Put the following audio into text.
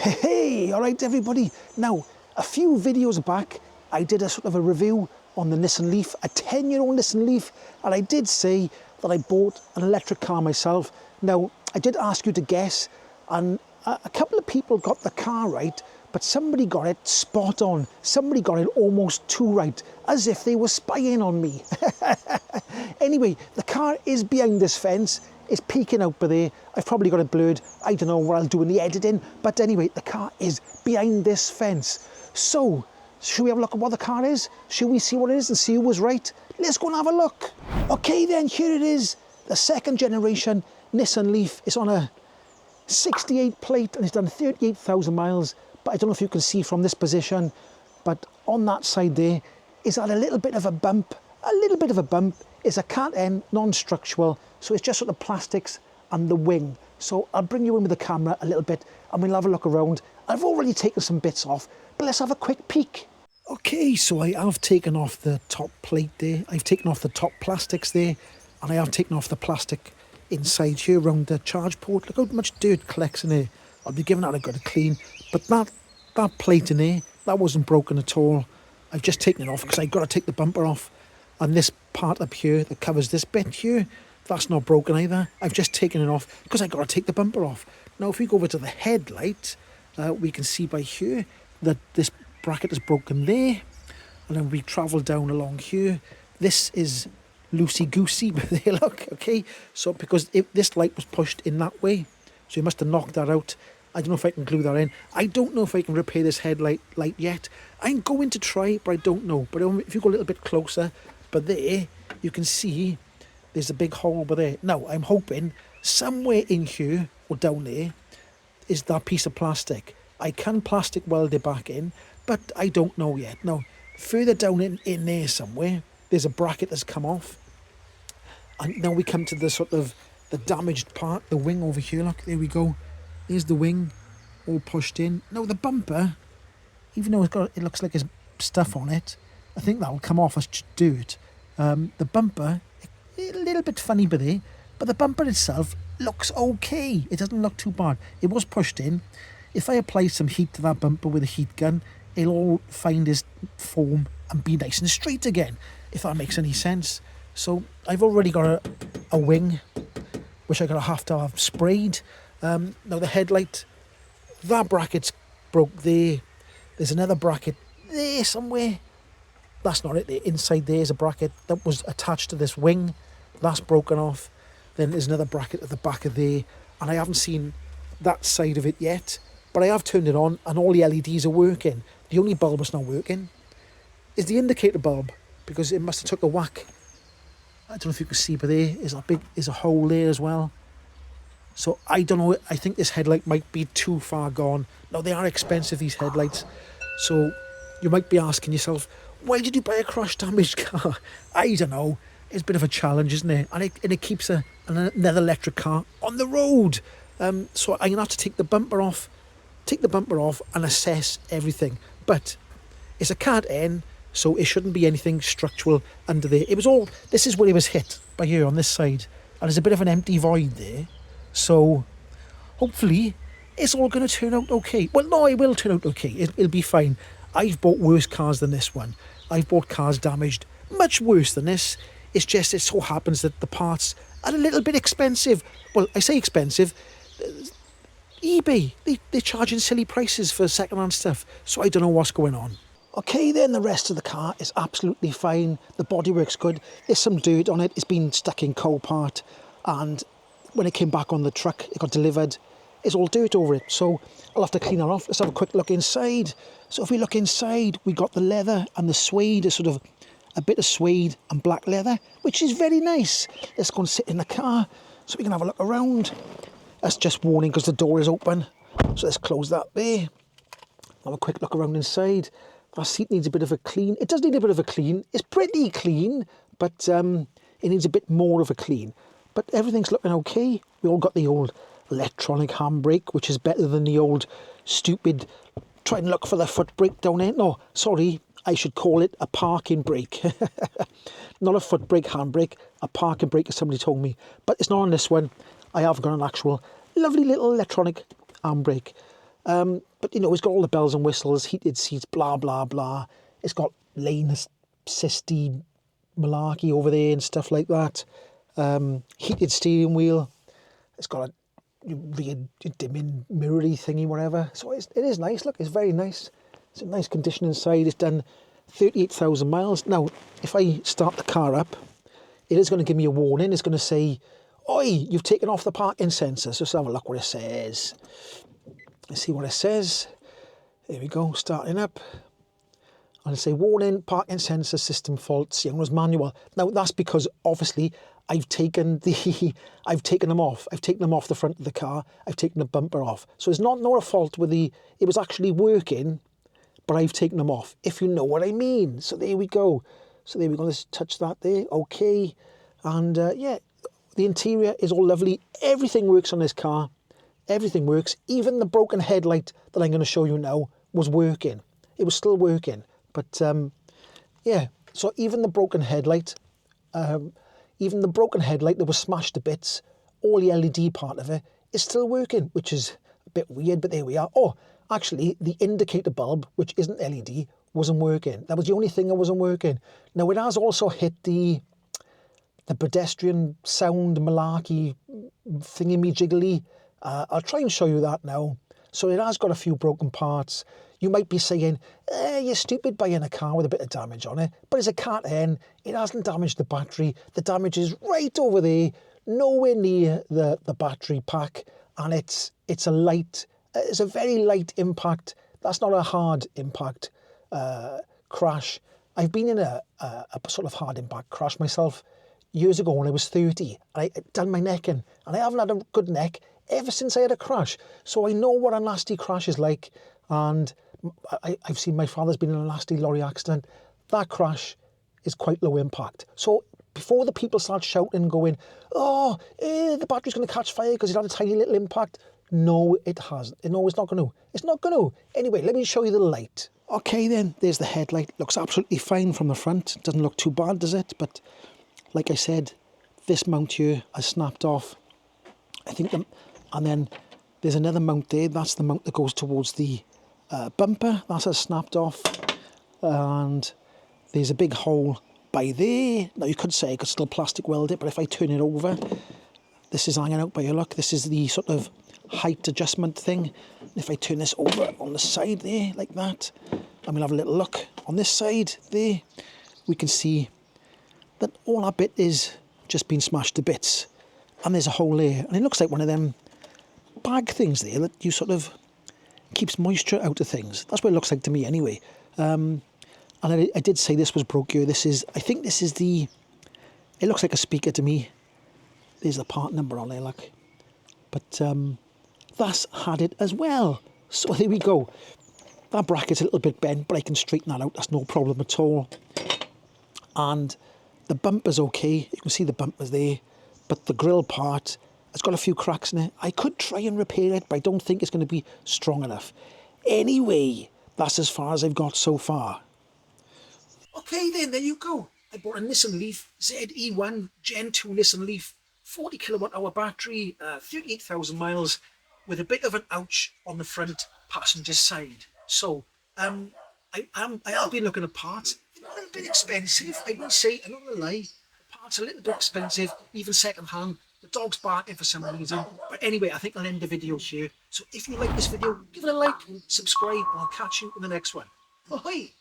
Hey, all right, everybody. Now, a few videos back, I did a sort of a review on the Nissan Leaf, a 10-year-old Nissan Leaf, and I did say that I bought an electric car myself. Now, I did ask you to guess, and a couple of people got the car right, but somebody got it spot on. Somebody got it almost too right, as if they were spying on me. Anyway, the car is behind this fence. It's peeking out by there. I've probably got it blurred. I don't know what I'll do in the editing. But anyway, the car is behind this fence. So, should we have a look at what the car is? Should we see what it is and see who was right? Let's go and have a look. Okay then, here it is. The second generation Nissan Leaf. It's on a 68 plate and it's done 38,000 miles. But I don't know if you can see from this position, but on that side there, is that a little bit of a bump. A little bit of a bump. It's a cat end, non-structural, so it's just sort of plastics and the wing. So I'll bring you in with the camera a little bit and we'll have a look around. I've already taken some bits off, but let's have a quick peek. Okay, so I have taken off the top plate there. I've taken off the top plastics there, and I have taken off the plastic inside here around the charge port. Look how much dirt collects in there. I'll be giving that a good clean, but that plate in there, that wasn't broken at all. I've just taken it off because I've got to take the bumper off. And this part up here that covers this bit here, that's not broken either. I've just taken it off because I've got to take the bumper off. Now, if we go over to the headlight, we can see by here that this bracket is broken there. And then we travel down along here. This is loosey-goosey, but there, look, okay? So, because this light was pushed in that way, so you must have knocked that out. I don't know if I can glue that in. I don't know if I can repair this headlight light yet. I'm going to try, but I don't know. But if you go a little bit closer, but there, you can see there's a big hole over there. Now, I'm hoping somewhere in here, or down there, is that piece of plastic. I can plastic weld it back in, but I don't know yet. Now, further down in there somewhere, there's a bracket that's come off. And now we come to the sort of the damaged part, the wing over here. Look, there we go. There's the wing, all pushed in. Now, the bumper, even though it looks like there's stuff on it, I think that'll come off as dirt. The bumper, a little bit funny by there, but the bumper itself looks okay. It doesn't look too bad. It was pushed in. If I apply some heat to that bumper with a heat gun, it'll all find its form and be nice and straight again, if that makes any sense. So I've already got a wing, which I'm going to have sprayed. Now the headlight, that bracket's broke there. There's another bracket there somewhere. That's not it. The inside there is a bracket that was attached to this wing. That's broken off. Then there's another bracket at the back of there. And I haven't seen that side of it yet. But I have turned it on and all the LEDs are working. The only bulb that's not working is the indicator bulb, because it must have took a whack. I don't know if you can see, but there is a hole there as well. So I don't know. I think this headlight might be too far gone. Now, they are expensive, these headlights. So you might be asking yourself, why did you buy a crash damaged car? I don't know. It's a bit of a challenge, isn't it? And it keeps another electric car on the road. So I'm going to have to take the bumper off and assess everything. But it's a cat N, so it shouldn't be anything structural under there. This is where it was hit, by here on this side. And there's a bit of an empty void there. So hopefully it's all going to turn out okay. Well, no, it will turn out okay. It'll be fine. I've bought worse cars than this one. I've bought cars damaged much worse than this. It's just, it so happens that the parts are a little bit expensive. Well, I say expensive. eBay, they're charging silly prices for second-hand stuff. So I don't know what's going on. Okay, then the rest of the car is absolutely fine. The bodywork's good. There's some dirt on it. It's been stuck in Copart. And when it came back on the truck, it got delivered. It's all dirt over it. So I'll have to clean that off. Let's have a quick look inside. So if we look inside, we got the leather and the suede is sort of a bit of suede and black leather, which is very nice. Let's go and sit in the car so we can have a look around. That's just warning because the door is open. So let's close that there. Have a quick look around inside. That seat needs a bit of a clean. It does need a bit of a clean. It's pretty clean, but it needs a bit more of a clean. But everything's looking okay. We all got the old electronic handbrake, which is better than the old stupid try and look for the foot brake down there. No, sorry, I should call it a parking brake. Not a foot brake, handbrake, a parking brake, as somebody told me. But it's not on this one. I have got an actual lovely little electronic handbrake. But you know, it's got all the bells and whistles, heated seats, blah, blah, blah. It's got lane assisty malarkey over there and stuff like that. Heated steering wheel. It's got a rear dimming mirrory thingy, whatever. So it is nice. Look, it's very nice. It's in nice condition inside. It's done 38,000 miles. Now, if I start the car up, it is going to give me a warning. It's going to say, oi, you've taken off the parking sensor. So let's have a look what it says. Let's see what it says. There we go, starting up. And say, warning, parking sensor system faults, owner's manual. Now, that's because, obviously, I've taken them off. I've taken them off the front of the car. I've taken the bumper off. So it's not a fault with it was actually working, but I've taken them off, if you know what I mean. So there we go. Let's touch that there. Okay. And yeah, the interior is all lovely. Everything works on this car. Everything works. Even the broken headlight that I'm going to show you now was working. It was still working. But yeah, so even the broken headlight that was smashed to bits, all the LED part of it is still working, which is a bit weird, but there we are. Oh, actually, the indicator bulb, which isn't LED, wasn't working. That was the only thing that wasn't working. Now, it has also hit the pedestrian sound malarkey thingy-me-jiggly. I'll try and show you that now. So it has got a few broken parts. You might be saying, you're stupid buying a car with a bit of damage on it. But it's a Cat N. It hasn't damaged the battery. The damage is right over there, nowhere near the battery pack. And it's a very light impact. That's not a hard impact crash. I've been in a sort of hard impact crash myself years ago when I was 30. I done my neck in, and I haven't had a good neck ever since I had a crash. So I know what a nasty crash is like. And I've seen my father's been in a nasty lorry accident. That crash is quite low impact. So before the people start shouting and going, oh, the battery's going to catch fire because it had a tiny little impact. No, it hasn't. No, it's not going to. It's not going to. Anyway, let me show you the light. Okay then, there's the headlight. Looks absolutely fine from the front. Doesn't look too bad, does it? But like I said, this mount here has snapped off. I think and then there's another mount there. That's the mount that goes towards the bumper. That's a snapped off. And there's a big hole by there. Now you could say I could still plastic weld it, but if I turn it over, this is hanging out by your look. This is the sort of height adjustment thing. If I turn this over on the side there, like that, and we'll have a little look on this side there, we can see that all that bit is just been smashed to bits. And there's a hole there. And it looks like one of them bag things there that you sort of keeps moisture out of things. That's what it looks like to me anyway. And I did say this was broke here. I think this is it looks like a speaker to me. There's the part number on there, look. But that's had it as well. So there we go. That bracket's a little bit bent, but I can straighten that out. That's no problem at all. And the bumper's okay. You can see the bumper's there. But the grille part has got a few cracks in it. I could try and repair it, but I don't think it's going to be strong enough. Anyway, that's as far as I've got so far. Okay then, there you go. I bought a Nissan Leaf ZE1 Gen 2 Nissan Leaf, 40 kilowatt hour battery, 38,000 miles, with a bit of an ouch on the front passenger side. So, I have been looking at parts. They're a little bit expensive, I will say, I'm not going to lie. The parts are a little bit expensive, even second hand. The dog's barking for some reason. But anyway, I think I'll end the video here. So if you like this video, give it a like, subscribe, and I'll catch you in the next one. Bye!